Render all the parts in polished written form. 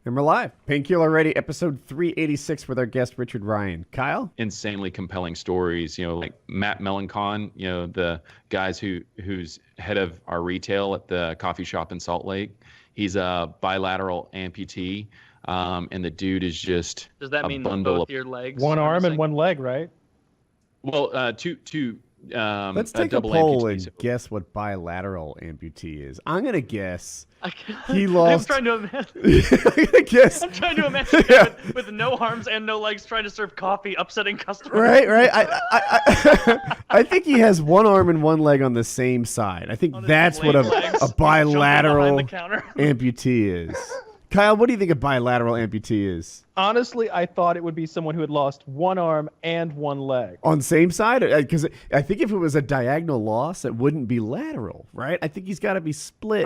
And we're live. Painkiller Ready, episode 386 with our guest, Richard Ryan. Kyle? Insanely compelling stories, like Matt Melancon, the guys who's head of our retail at the coffee shop in Salt Lake. He's a bilateral amputee, and the dude is just Does that a mean bundle both of your legs? One arm and one leg, right? well, two. Let's take a double poll amputees. and guess what bilateral amputee is. I'm going to guess I he I'm lost. trying to imagine. I'm going to guess. I'm trying to imagine Yeah. with no arms and no legs trying to serve coffee, upsetting customers. Right. I think he has one arm and one leg on the same side. I think On his that's what lame legs, a he's jumping bilateral behind the counter. amputee is. Kyle, what do you think a bilateral amputee is? Honestly, I thought it would be someone who had lost one arm and one leg. On same side? Because I think if it was a diagonal loss, it wouldn't be lateral, right? I think he's got to be split.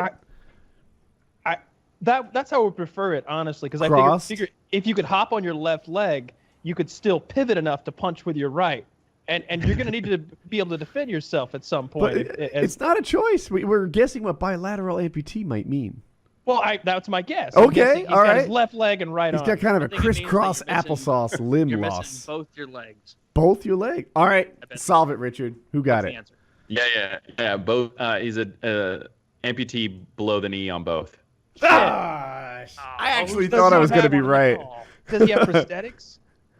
That's how I would prefer it, honestly, because I Crossed? figure if you could hop on your left leg, you could still pivot enough to punch with your right. And you're going to need to be able to defend yourself at some But point. it's not a choice. We're guessing what bilateral amputee might mean. Well, that's my guess. Okay, I'm guessing he's all got right. his left leg and right He's arm. got kind of I a think it means that crisscross you're missing- applesauce limb You're loss. missing both your legs. Both your leg. All right, I bet. solve it, Richard. Who got That's it? the answer. Yeah. Both. He's a amputee below the knee on both. I actually Does thought he I was going to have be one? right. Does he have prosthetics?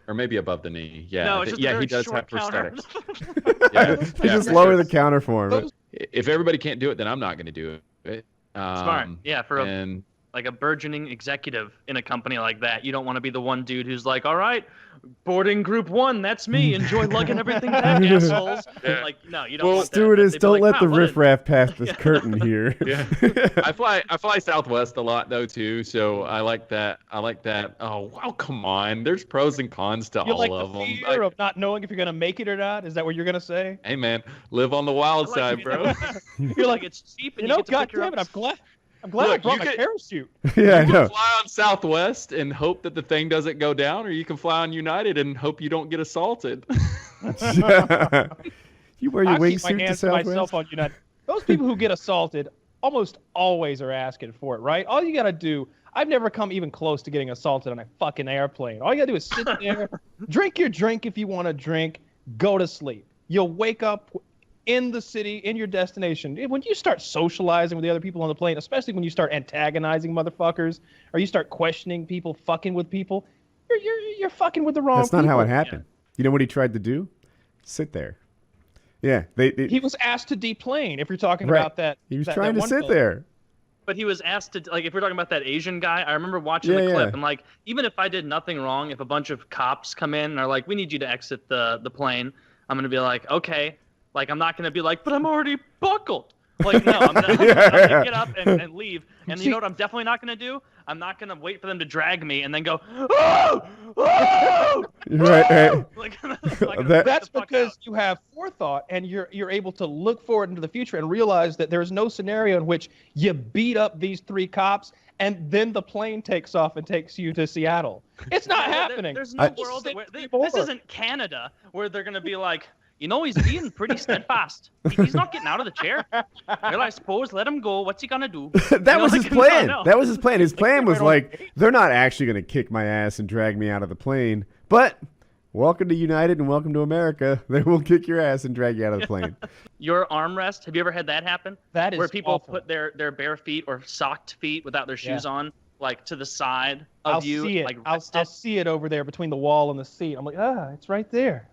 Or maybe above the knee. Yeah. No, I it's think- just a yeah, very he does have short counter. prosthetics. Yeah, You yeah, just for lower sure. the counter for him. Those- If everybody can't do it, then I'm not going to do it. Smart. Yeah, for and like a burgeoning executive in a company like that. You don't want to be the one dude who's like, all right, boarding group one, that's me. Enjoy lugging everything back, assholes. Yeah. Like, no, you don't Well, want that. Stewardess, They'd be don't like, let "Wow, the what a-" riffraff past this curtain here. yeah, I fly Southwest a lot though too, so I like that. Oh wow, come on. There's pros and cons to You all like of the them. fear of not knowing if you're going to make it or not? Is that what you're going to say? Hey man, live on the wild I side, like bro. You're like, it's cheap and you know, get to God pick your damn it, own- I'm glad I Look, brought you my could- parachute. Yeah, I You know. can fly on Southwest and hope that the thing doesn't go down, or you can fly on United and hope you don't get assaulted. You wear your I keep my wingsuit to hands to myself Southwest? on United. Those people who get assaulted almost always are asking for it, right? All you got to do, I've never come even close to getting assaulted on a fucking airplane. All you got to do is sit there, drink your drink if you want to drink, go to sleep. You'll wake up in the city, in your destination. When you start socializing with the other people on the plane, especially when you start antagonizing motherfuckers or you start questioning people, fucking with people, you're fucking with the wrong That's not how it people. happened. You know what he tried to do? Sit there. Yeah, He was asked to deplane, if you're talking Right. about that. he was that trying to one sit fella. there. But he was asked to, like, if we're talking about that Asian guy, I remember watching Yeah, the clip, yeah. and, like, even if I did nothing wrong, if a bunch of cops come in and are like, we need you to exit the plane, I'm going to be like, okay. Like, I'm not going to be like, but I'm already buckled. Like, no, I'm going to get up and leave. And you know what I'm definitely not going to do? I'm not going to wait for them to drag me and then go, oh! Oh! Right. Like, I'm not gonna That- freak That's the fuck because out. you have forethought and you're able to look forward into the future and realize that there's no scenario in which you beat up these three cops and then the plane takes off and takes you to Seattle. It's not happening. There's no world Sit where before. this isn't Canada where they're going to be like, you know, he's being pretty steadfast. He's not getting out of the chair. Well, I suppose let him go. What's he gonna do? That was his plan. No. That was his plan. His plan was right on like, they're not actually going to kick my ass and drag me out of the plane, but welcome to United and welcome to America. They will kick your ass and drag you out of the plane. Your armrest. Have you ever had that happen? That is where people awful. put their bare feet or socked feet without their shoes Yeah. on, like to the side of I'll you, see it. like I'll rested. see it over there between the wall and the seat. I'm like, it's right there.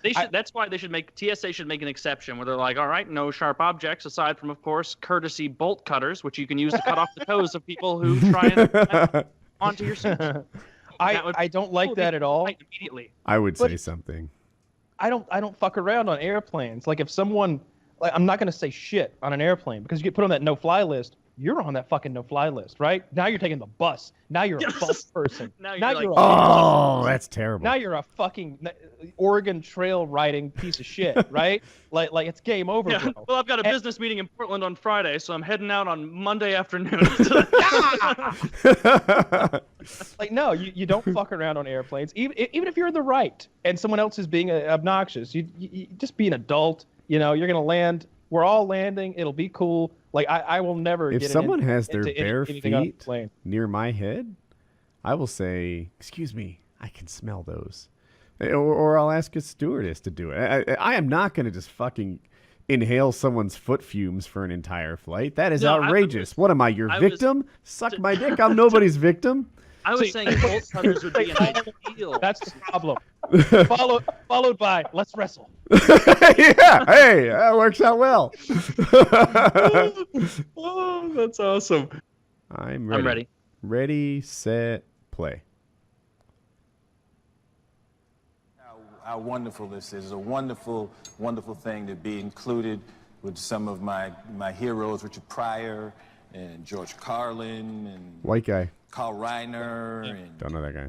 They should. That's why they should make TSA should make an exception where they're like, all right, no sharp objects aside from, of course, courtesy bolt cutters, which you can use to cut off the toes of people who try and onto your seat. That would- I don't like that at all. Immediately. I would But- say something. I don't fuck around on airplanes. Like if someone, like I'm not gonna say shit on an airplane because you get put on that no-fly list. You're on that fucking no-fly list, right? Now you're taking the bus. Now you're a Yes. bus person. Now you're like, a Oh, that's terrible. now you're a fucking Oregon Trail riding piece of shit, right? like it's game over, Yeah. bro. Well, I've got a And- business meeting in Portland on Friday, so I'm heading out on Monday afternoon. Like no, you don't fuck around on airplanes. Even if you're in the right and someone else is being obnoxious, you just be an adult. You know, you're gonna land. We're all landing. It'll be cool. Like I will never. If get someone into, has their into bare anything on a feet plane. near my head, I will say, excuse me, I can smell those. Or I'll ask a stewardess to do it. I am not going to just fucking inhale someone's foot fumes for an entire flight. That is outrageous. What am I, your victim? Suck my dick. I'm nobody's victim. I was saying Bolt Cutters would be an ideal. That's the problem. Followed by, let's wrestle. Yeah, hey, that works out well. Oh, that's awesome. I'm ready. I'm ready. Ready, set, play. How wonderful this is. It's a wonderful, wonderful thing to be included with some of my heroes, Richard Pryor and George Carlin and White guy. Carl Reiner and Don't know that guy.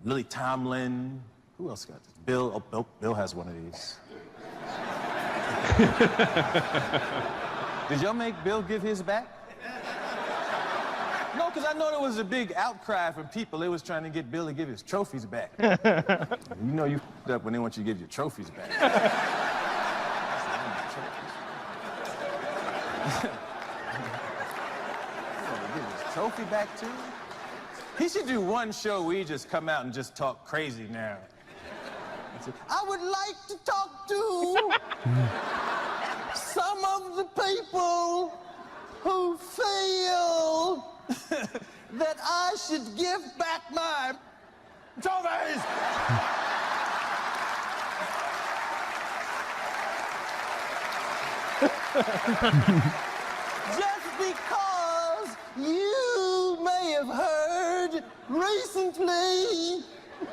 Lily Tomlin. Who else got this? Bill. Oh, Bill has one of these. Did y'all make Bill give his back? No, because I know there was a big outcry from people. They was trying to get Bill to give his trophies back. You know you f***ed up when they want you to give your trophies back. Give his trophy back too? He should do one show where he just come out and just talk crazy now. I would like to talk to some of the people who feel that I should give back my trophies. Just because you may have heard recently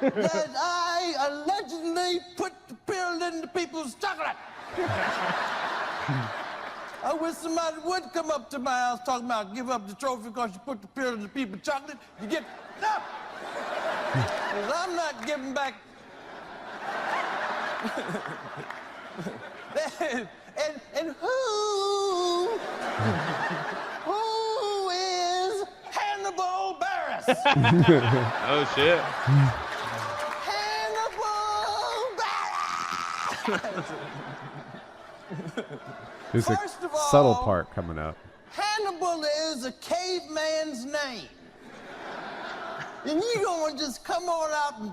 that I allegedly put the pill in the people's chocolate. I wish somebody would come up to my house talking about give up the trophy because you put the pill in the people's chocolate. You get up. Because I'm not giving back. and who is Hannibal Barris? Oh shit. Hannibal Barris! There's First a of all, subtle part coming up. Hannibal is a caveman's name. And you don't want to just come on out and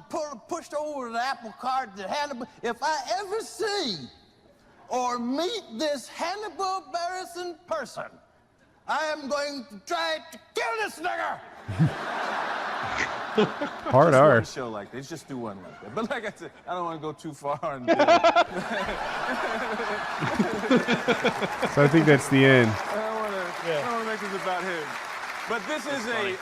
push over the apple cart that Hannibal. If I ever see or meet this Hannibal Barris in person, I am going to try to kill this nigger. Hard Just R. one show like this. Just do one like that. But like I said, I don't want to go too far. And So I think that's the end. I don't want to make this about him. But this is a Please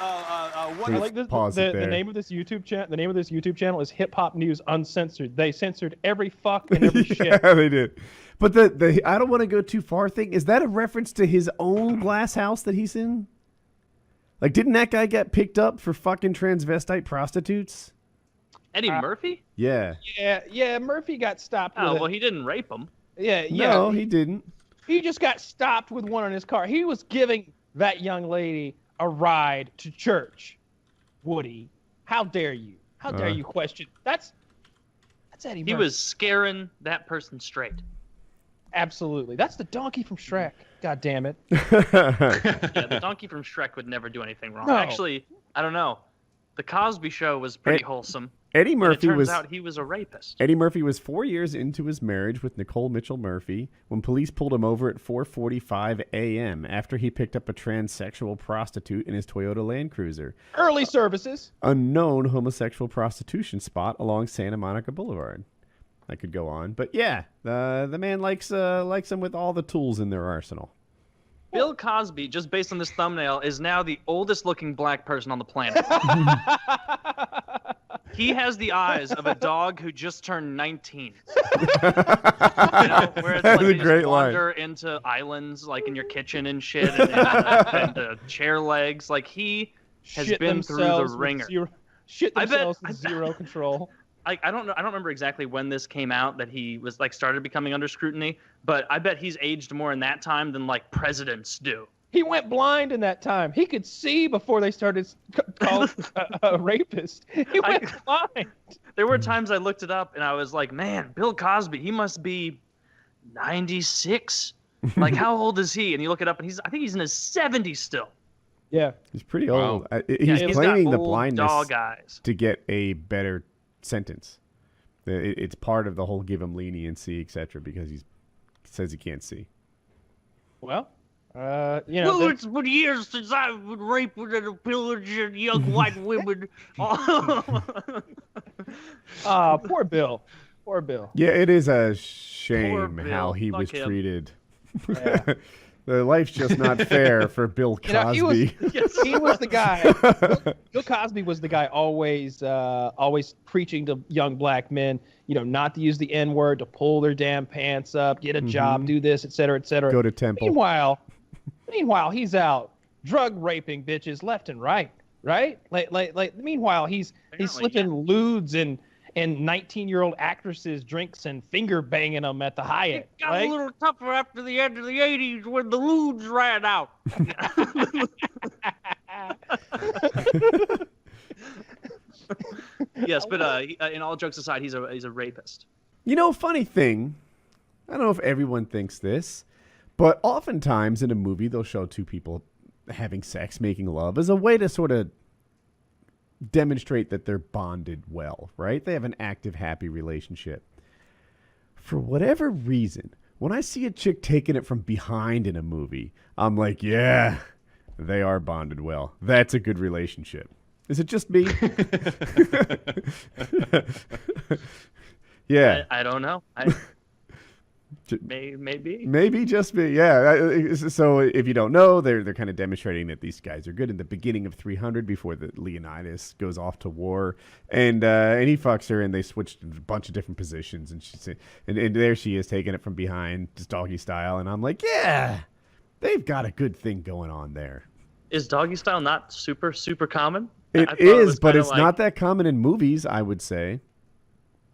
wonderful. Like this, pause it the there. name of this YouTube channel. The name of this YouTube channel is Hip Hop News Uncensored. They censored every fuck and every shit. Yeah, they did. But the I don't want to go too far thing, is that a reference to his own glass house that he's in? Like, didn't that guy get picked up for fucking transvestite prostitutes? Eddie Murphy? Yeah. Yeah. Murphy got stopped. Oh, with well, he didn't rape him. Yeah. No, he didn't. He just got stopped with one on his car. He was giving that young lady a ride to church. Woody, how dare you? How dare you question? That's Eddie Murphy. He was scaring that person straight. Absolutely. That's the donkey from Shrek. God damn it. Yeah, the donkey from Shrek would never do anything wrong. No. Actually, I don't know. The Cosby Show was pretty wholesome. Eddie And it Murphy turns was out he was a rapist. Eddie Murphy was 4 years into his marriage with Nicole Mitchell Murphy when police pulled him over at 4:45 a.m. after he picked up a transsexual prostitute in his Toyota Land Cruiser. Early services. Unknown homosexual prostitution spot along Santa Monica Boulevard. I could go on, but yeah, the man likes them with all the tools in their arsenal. Bill Cosby, just based on this thumbnail, is now the oldest looking black person on the planet. He has the eyes of a dog who just turned 19. You know, where it's That's like a you great just line. wander into islands, like in your kitchen and shit, and chair legs. Like, he has Shit been through the themselves with ringer. Shit I bet- themselves I with bet- zero control. I don't know. I don't remember exactly when this came out that he was like started becoming under scrutiny, but I bet he's aged more in that time than like presidents do. He went blind in that time. He could see before they started calling a rapist. He went blind. There were times I looked it up and I was like, man, Bill Cosby, he must be 96. Like, how old is he? And you look it up and I think he's in his 70s still. Yeah. He's pretty Wow. old. Yeah, He's he's claiming got the old blindness dog eyes. to get a better sentence. It's part of the whole give him leniency, etc., because he says he can't see. Well, Well, there's- it's been years since I've been raping and pillaging young white women. Poor Bill. Poor Bill. Yeah, it is a Poor shame how Bill. he Fuck was him. treated. Yeah. The life's just not fair for Bill You know, Cosby. he was the guy. Bill Cosby was the guy always preaching to young black men, not to use the N-word, to pull their damn pants up, get a job, do this, et cetera, et cetera. Go to temple. Meanwhile, he's out drug raping bitches left and right. Meanwhile, he's Apparently, slipping lewds and 19-year-old actresses drinks and finger banging them at the Hyatt. It got right? a little tougher after the end of the 80s when the lewds ran out. Yes, but in all jokes aside, he's a rapist. Funny thing, I don't know if everyone thinks this, but oftentimes in a movie they'll show two people having sex, making love, as a way to sort of demonstrate that they're bonded well, right? They have an active, happy relationship. For whatever reason, when I see a chick taking it from behind in a movie, I'm like, yeah, they are bonded well. That's a good relationship. Is it just me? Yeah. I don't know. Maybe. Maybe just me. Yeah. So if you don't know, they're kind of demonstrating that these guys are good in the beginning of 300 before the Leonidas goes off to war, and he fucks her, and they switched a bunch of different positions, and there she is taking it from behind, just doggy style, and I'm like, yeah, they've got a good thing going on there. Is doggy style not super, super common? I It thought is, was but kinda it's like- not that common in movies, I would say.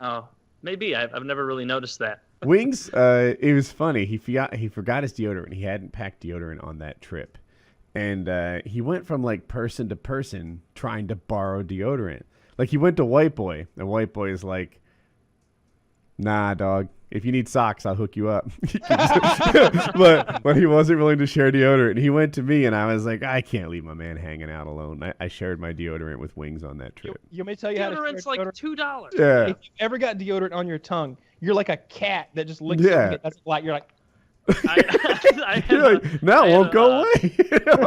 Oh, maybe. I've never really noticed that. Wings, it was funny. He forgot his deodorant. He hadn't packed deodorant on that trip. And he went from like person to person trying to borrow deodorant. Like he went to White Boy, and White Boy is like, nah, dog. If you need socks, I'll hook you up. but he wasn't willing to share deodorant. And he went to me, and I was like, I can't leave my man hanging out alone. I shared my deodorant with Wings on that trip. You may tell you how to share Deodorant's like deodorant. $2. Yeah. If you ever got deodorant on your tongue, you're like a cat that just licks Yeah. it. That's like you're like, I had You're like, no, I it had won't go away.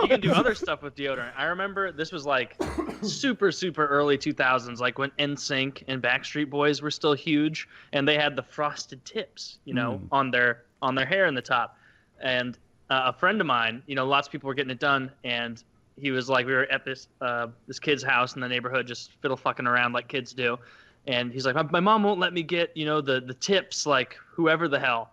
You can do other stuff with deodorant. I remember this was like super, super early 2000s, like when NSYNC and Backstreet Boys were still huge, and they had the frosted tips, on their hair in the top. And a friend of mine, lots of people were getting it done, and he was like, we were at this kid's house in the neighborhood, just fiddle fucking around like kids do. And he's like, my mom won't let me get, the tips, like whoever the hell.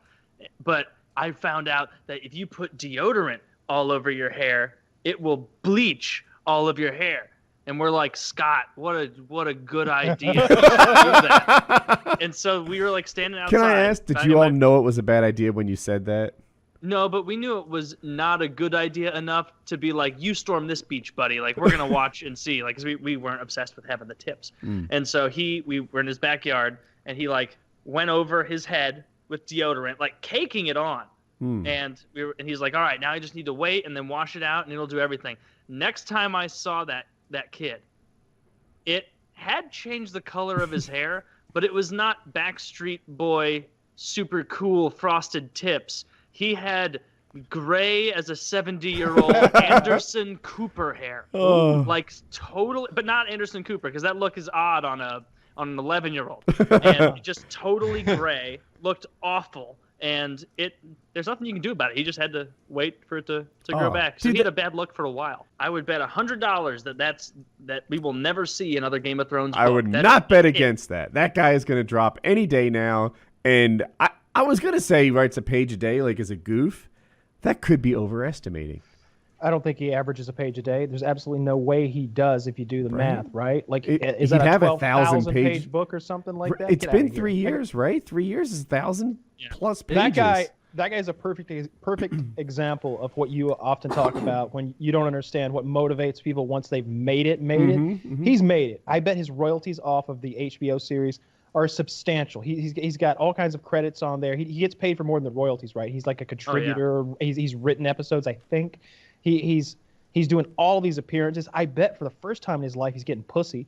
But I found out that if you put deodorant all over your hair, it will bleach all of your hair. And we're like, Scott, what a good idea to do that. And so we were like standing outside. Can I ask, did you all know it was a bad idea when you said that? No, but we knew it was not a good idea enough to be like, you storm this beach, buddy. Like, we're going to watch and see. Like, 'cause we weren't obsessed with having the tips. And so we were in his backyard, and he, like, went over his head with deodorant, like, caking it on. And he's like, all right, now I just need to wait and then wash it out, and it'll do everything. Next time I saw that kid, it had changed the color of his hair, but it was not Backstreet Boy super cool frosted tips. He had gray as a 70-year-old Anderson Cooper hair. Oh. Like totally, but not Anderson Cooper, because that look is odd on an 11-year-old. And just totally gray, looked awful. And there's nothing you can do about it. He just had to wait for it to grow back. So dude, he had a bad look for a while. I would bet $100 that we will never see another Game of Thrones book. I would not bet against that. That guy is going to drop any day now. And I was going to say he writes a page a day like as a goof. That could be overestimating. I don't think he averages a page a day. There's absolutely no way he does if you do the math, right? Like, is he'd that a have a 12,000 1,000 page book or something like that? It's Get been outta here. 3 years, right? 3 years is 1,000 plus pages. That guy is a perfect example of what you often talk about when you don't understand what motivates people once they've made it. He's made it. I bet his royalties off of the HBO series are substantial. He's got all kinds of credits on there. He gets paid for more than the royalties, right? He's like a contributor. He's written episodes, I think. He's He's doing all these appearances. I bet for the first time in his life he's getting pussy,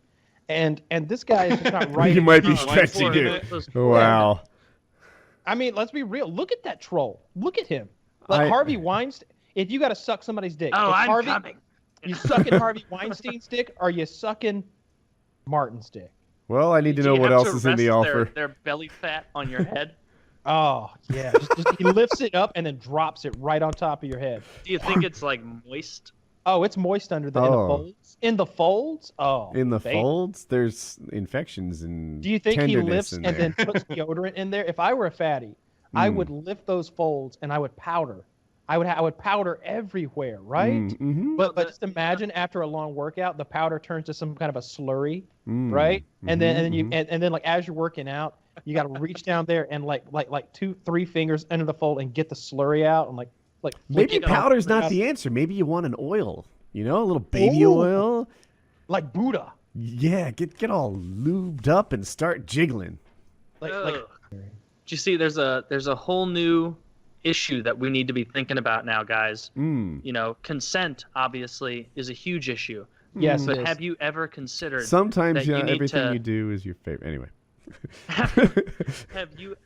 and this guy is just not right. You might be Oh, stretching like it. those- Wow. I mean, let's be real. Look at that troll. Look at him. Like Harvey Weinstein. If you got to suck somebody's dick, Oh, if I'm Harvey, coming. You sucking Harvey Weinstein's dick, or you sucking Martin's dick? Well, I need to Do know you what have else to is in the rest offer. Their belly fat on your head. Oh yeah, just he lifts it up and then drops it right on top of your head. Do you think it's like moist? Oh, it's moist under the, in the folds. In the folds? Oh. In the baby. folds, there's infections and Do you think he tenderness lifts in and there. then puts deodorant in there? If I were a fatty, I would lift those folds and I would powder. I would powder everywhere, right? Mm-hmm. But just imagine after a long workout, the powder turns to some kind of a slurry, Mm. right? And then Mhm, and then like as you're working out, you got to reach down there and like 2-3 fingers under the fold and get the slurry out and like flick Maybe it on. powder's not the answer. Maybe you want an oil. You know, a little baby Ooh. oil. like Buddha. Yeah, get all lubed up and start jiggling. Like Do you see? There's a whole new issue that we need to be thinking about now, guys. Mm. You know, consent obviously is a huge issue. yes, But it is. have you ever considered Sometimes that you need everything to- you do is your favorite. Anyway. have you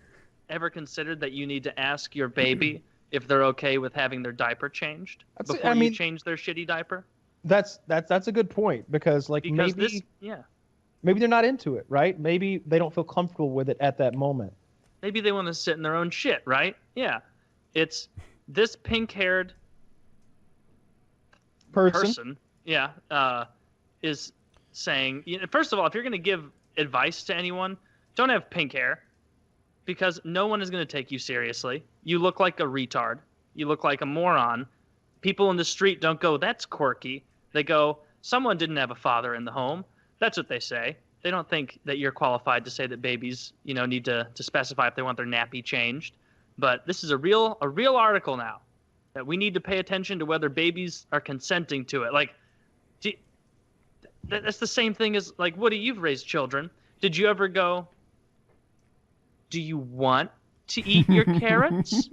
ever considered that you need to ask your baby if they're okay with having their diaper changed That's- before I you mean- change their shitty diaper? That's a good point because Because maybe yeah, maybe they're not into it, right? Maybe they don't feel comfortable with it at that moment. maybe they want to sit in their own shit, right? Yeah, it's this pink-haired person, is saying, first of all, if you're going to give advice to anyone, don't have pink hair because no one is going to take you seriously. You look like a retard. You look like a moron. People in the street don't go, that's quirky. They go, someone didn't have a father in the home. That's what they say. They don't think that you're qualified to say that babies, need to specify if they want their nappy changed. But this is a real article now that we need to pay attention to whether babies are consenting to it. Like, that's the same thing as, like, Woody, you've raised children. Did you ever go, do you want to eat your carrots?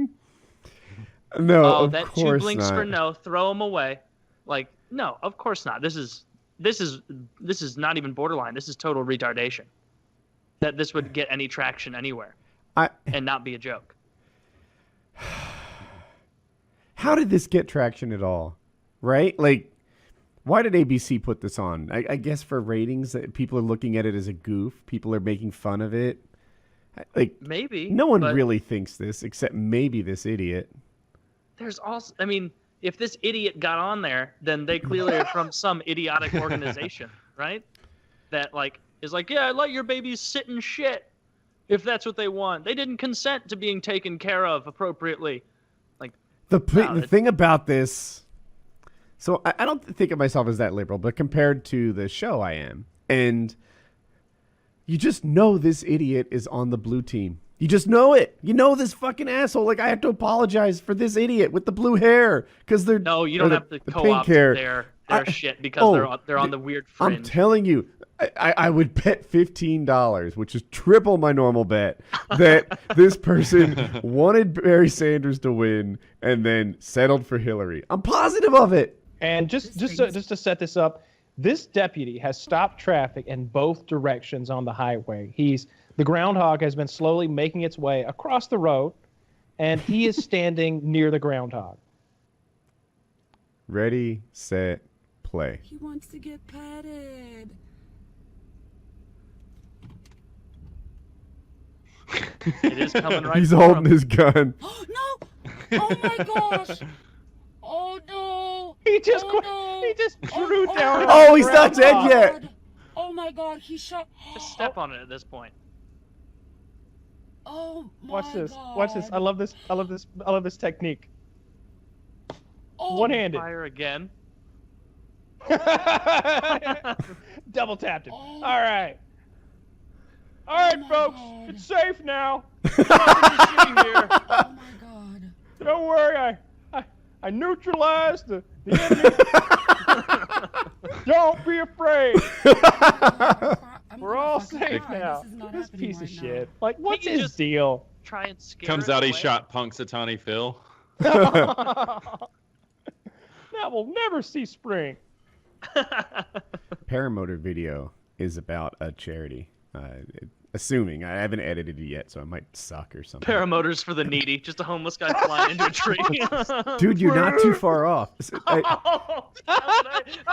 No, Oh, of that two course blinks not. for no. Throw them away. Like, no, of course not. This is not even borderline. This is total retardation. That this would get any traction anywhere and not be a joke. How did this get traction at all? Right? Like, why did ABC put this on? I guess for ratings. People are looking at it as a goof. People are making fun of it. Like, Maybe. no one but really thinks this except maybe this idiot. There's also, I mean, if this idiot got on there, then they clearly are from some idiotic organization, right? That is like, yeah, let your babies sit in shit if that's what they want. They didn't consent to being taken care of appropriately. Like, The No, thing about this, so I don't think of myself as that liberal, but compared to the show, I am. And you just know this idiot is on the blue team. You just know it. You know this fucking asshole. Like, I have to apologize for this idiot with the blue hair because they're no, you don't have to the co-opt pink hair. their shit because they're on the weird fringe. I'm telling you, I would bet $15, which is triple my normal bet, that this person wanted Barry Sanders to win and then settled for Hillary. I'm positive of it. And just to set this up, this deputy has stopped traffic in both directions on the highway. The groundhog has been slowly making its way across the road, and he is standing near the groundhog. Ready, set, play. He wants to get petted. It is coming right He's for holding him. his gun. No! Oh my gosh! Oh no! He just Oh, quit. no. He just threw down. on Oh, the he's not dead groundhog. yet. God. Oh my god, he shot. Just step on it at this point. Oh my Watch this. God. Watch this. I love this. I love this. I love this technique. Oh, One-handed. Fire again. Double tapped him. Oh. All right. All right, my folks. God. It's safe now. Nothing is shooting here. Oh my god. Don't worry. I neutralized the enemy. Don't be afraid. We're all safe now. This piece of shit. Like, what's you his just- deal? Try and scare Comes it out he away. shot Punxsutawney Phil. No, That will never see spring. Paramotor video is about a charity. Assuming I haven't edited it yet, so it might suck or something. Paramotors for the needy. Just a homeless guy flying into a tree. Dude, you're not too far off. How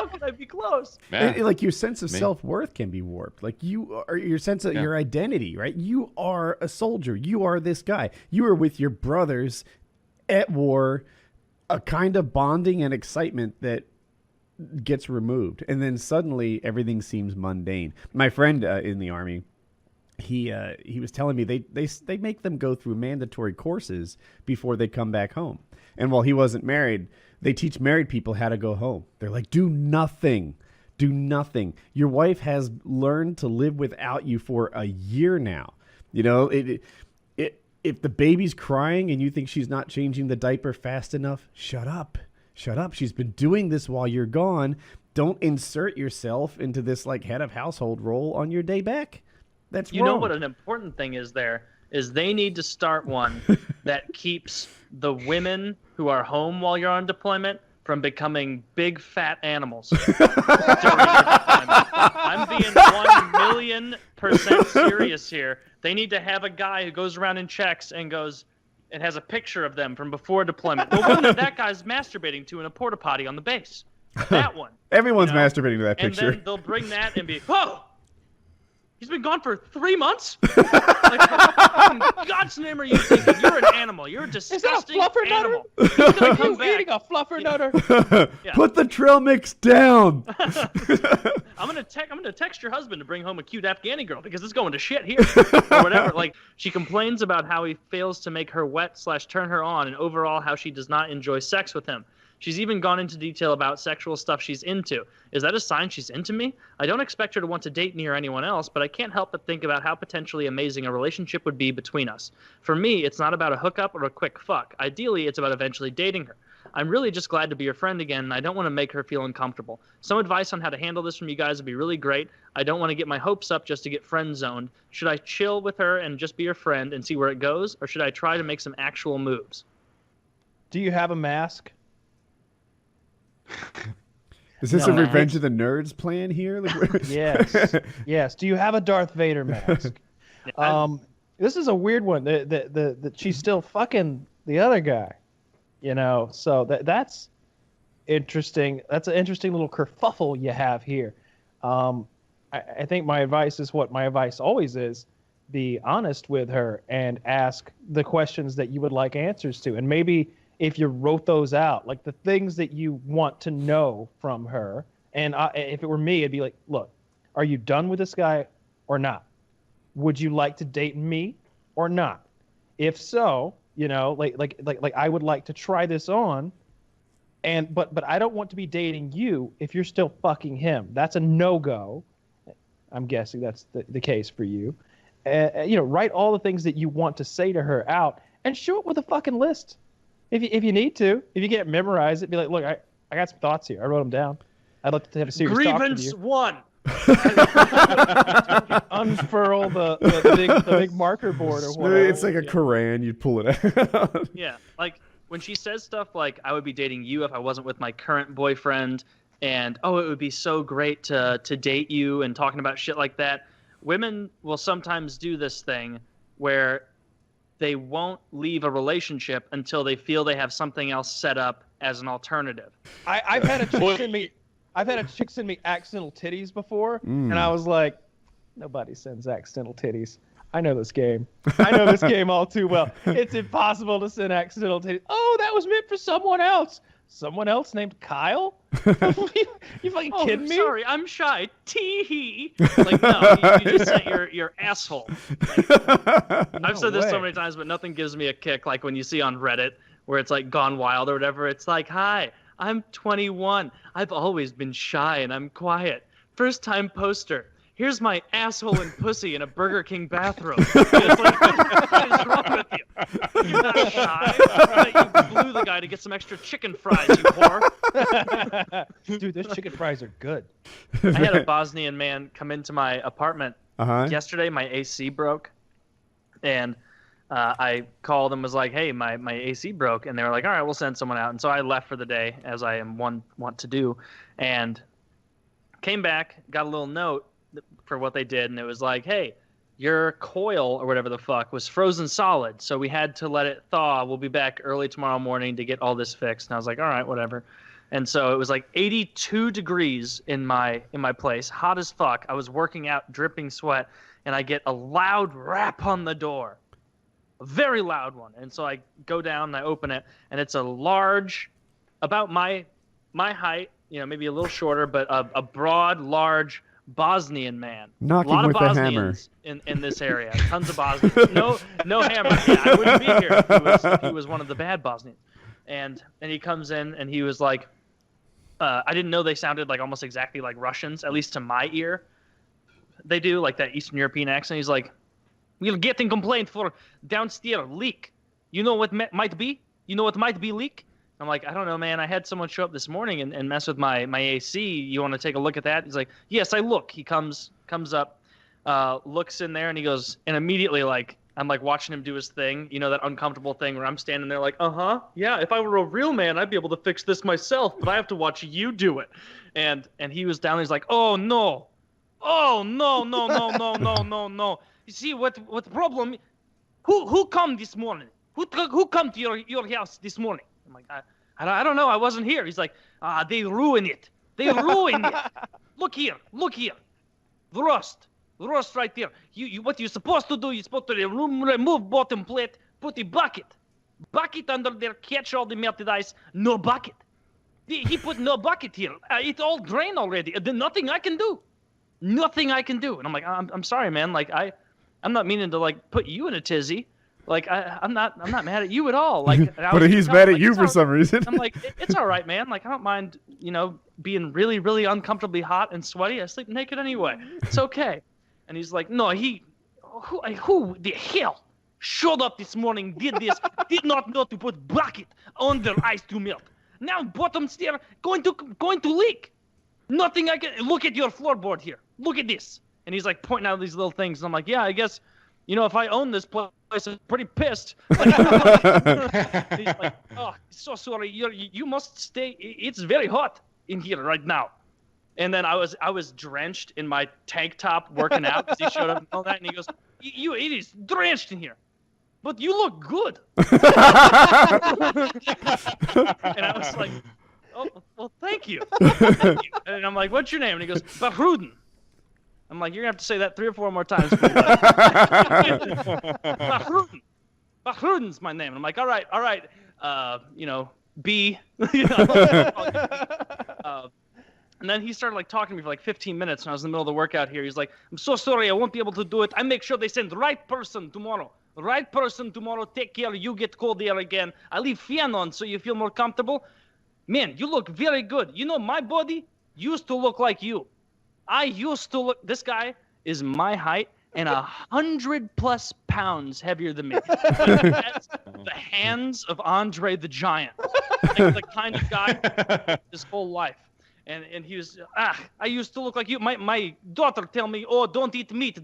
could I be close? Yeah. Like your sense of Me. self-worth can be warped. Like your sense of your identity, right? You are a soldier. You are this guy. You are with your brothers at war, a kind of bonding and excitement that gets removed. And then suddenly everything seems mundane. My friend in the Army, he was telling me they make them go through mandatory courses before they come back home. And while he wasn't married, they teach married people how to go home. They're like, do nothing. Do nothing. Your wife has learned to live without you for a year now. You know, if the baby's crying and you think she's not changing the diaper fast enough, shut up. Shut up. She's been doing this while you're gone. Don't insert yourself into this like head of household role on your day back. That's You wrong. know what an important thing is there is they need to start one that keeps the women who are home while you're on deployment from becoming big fat animals during your deployment. I'm being 1,000,000% serious here. They need to have a guy who goes around and checks and goes and has a picture of them from before deployment. The one that guy's masturbating to in a porta potty on the base. That one. Everyone's you know? masturbating to that And picture. then they'll bring that and be, whoa! He's been gone for 3 months? Like, what in God's name are you thinking? You're an animal. You're a disgusting fluffer nutter? animal. He's gonna Are come you back. eating a fluffer nutter? Yeah. Put the trail mix down. I'm gonna text your husband to bring home a cute Afghani girl because it's going to shit here or whatever. Like she complains about how he fails to make her wet/turn her on, and overall how she does not enjoy sex with him. She's even gone into detail about sexual stuff she's into. Is that a sign she's into me? I don't expect her to want to date me or anyone else, but I can't help but think about how potentially amazing a relationship would be between us. For me, it's not about a hookup or a quick fuck. Ideally, it's about eventually dating her. I'm really just glad to be your friend again, and I don't want to make her feel uncomfortable. Some advice on how to handle this from you guys would be really great. I don't want to get my hopes up just to get friend zoned. Should I chill with her and just be her friend and see where it goes, or should I try to make some actual moves? Do you have a mask? Is this No. a Revenge of the Nerds plan here? Like, Yes. Yes. Do you have a Darth Vader mask? This is a weird one. That she's still fucking the other guy. You know, so that's interesting. That's an interesting little kerfuffle you have here. I think my advice is what my advice always is: be honest with her and ask the questions that you would like answers to, and maybe if you wrote those out, like the things that you want to know from her. And if it were me, it'd be like, look, are you done with this guy or not? Would you like to date me or not? If so, you know, like I would like to try this on, but I don't want to be dating you if you're still fucking him. That's a no-go. I'm guessing that's the case for you. You know, write all the things that you want to say to her out and show it with a fucking list. If you need to, if you can't memorize it, be like, look, I got some thoughts here. I wrote them down. I'd like to have a serious talk with Grievance you. 1. Unfurl the big marker board or whatever. it's like a Quran. You pull it out. Yeah, like when she says stuff like, I would be dating you if I wasn't with my current boyfriend, and oh, it would be so great to date you, and talking about shit like that. Women will sometimes do this thing where they won't leave a relationship until they feel they have something else set up as an alternative. I've had a chick send me accidental titties before, and I was like, nobody sends accidental titties. I know this game. I know this game all too well. It's impossible to send accidental titties. Oh, that was meant for someone else. Someone else named Kyle? you fucking kidding me? Sorry, I'm shy. Tee-hee. Like, no, you just sent your asshole. Like, I've said this so way. many times, but nothing gives me a kick like when you see on Reddit where it's like Gone Wild or whatever. It's like, hi, I'm 21. I've always been shy and I'm quiet. First time poster. Here's my asshole and pussy in a Burger King bathroom. It's like, what is wrong with you? You're not shy. You blew the guy to get some extra chicken fries, you whore. Dude, those chicken fries are good. I had a Bosnian man come into my apartment Uh-huh. yesterday. My AC broke, and I called and was like, hey, my AC broke. And they were like, all right, we'll send someone out. And so I left for the day, as I am want to do. And came back, got a little note for what they did. And it was like, hey, your coil or whatever the fuck was frozen solid. So we had to let it thaw. We'll be back early tomorrow morning to get all this fixed. And I was like, all right, whatever. And so it was like 82 degrees in my place, hot as fuck. I was working out, dripping sweat, and I get a loud rap on the door. A very loud one. And so I go down and I open it, and it's a large, about my height, maybe a little shorter, but a broad, large Bosnian man. Knocking a lot with of a Bosnians in this area. Tons of Bosnians. No hammer. Yeah, I wouldn't be here if he was one of the bad Bosnians. And he comes in and he was like, I didn't know they sounded like almost exactly like Russians, at least to my ear. They do, like that Eastern European accent. He's like, we're getting complaint for downstairs leak. You know what might be? You know what might be leak? I'm like, I don't know, man. I had someone show up this morning and mess with my AC. You want to take a look at that? He's like, yes, I look. He comes up, looks in there, and he goes, and immediately, like, I'm like watching him do his thing, that uncomfortable thing where I'm standing there like, yeah, if I were a real man, I'd be able to fix this myself, but I have to watch you do it. And he was down, he's like, oh no, no. You see what problem? Who come this morning? Who come to your house this morning? I'm like, I don't know. I wasn't here. He's like, they ruin it. They ruin it. Look here. The rust right there. You what you're supposed to do? You're supposed to remove bottom plate, put a bucket under there, catch all the melted ice. No bucket. He put no bucket here. It's all drained already. There's nothing I can do. Nothing I can do. And I'm like, I'm sorry, man. Like I'm not meaning to like put you in a tizzy. Like I'm not mad at you at all. Like, but he's mad at you for some reason. I'm like, it's all right, man. Like I don't mind, being really, really uncomfortably hot and sweaty. I sleep naked anyway. It's okay. And he's like, no, who the hell showed up this morning, did this, did not know to put bucket under ice to melt. Now bottom stair going to leak. Nothing I can. Look at your floorboard here. Look at this. And he's like pointing out these little things. And I'm like, yeah, I guess, if I own this place, I'm pretty pissed. He's like, oh, so sorry. You must stay. It's very hot in here right now. And then I was drenched in my tank top working out because he showed up and all that. And he goes, it is drenched in here, but you look good. And I was like, oh, well, thank you. And I'm like, what's your name? And he goes, Bahrudin. I'm like, you're going to have to say that 3 or 4 more times. Bahrudin. Bahrudin's my name. And I'm like, all right. B. And then he started like talking to me for like 15 minutes, and I was in the middle of the workout here. He's like, I'm so sorry, I won't be able to do it. I make sure they send right person tomorrow. Right person tomorrow. Take care. You get cold air again. I leave fan on so you feel more comfortable. Man, you look very good. My body used to look like you. I used to look. This guy is my height and 100+ pounds heavier than me. That's the hands of Andre the Giant. Like the kind of guy his whole life. And he was, I used to look like you. My daughter tell me, oh, don't eat meat.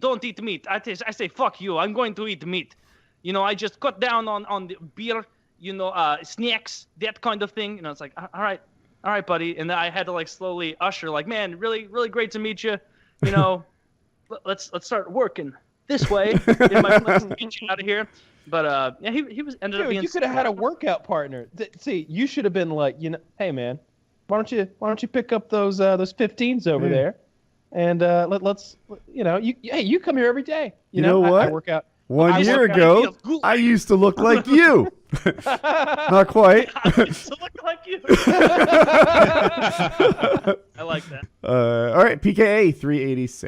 I say, fuck you. I'm going to eat meat. I just cut down on the beer, snacks, that kind of thing. It's like, all right, buddy. And then I had to like slowly usher, like, man, really, really great to meet you. Let's start working this way in my place to get you out of here. But yeah, he was ended up being. You could have had a workout partner. See, you should have been like, hey man, why don't you pick up those 15s over there, and let's you come here every day. You know what? I work out. 1 year ago, I used to look like you. Not quite. I used to look like you. I like that. All right, PKA 386.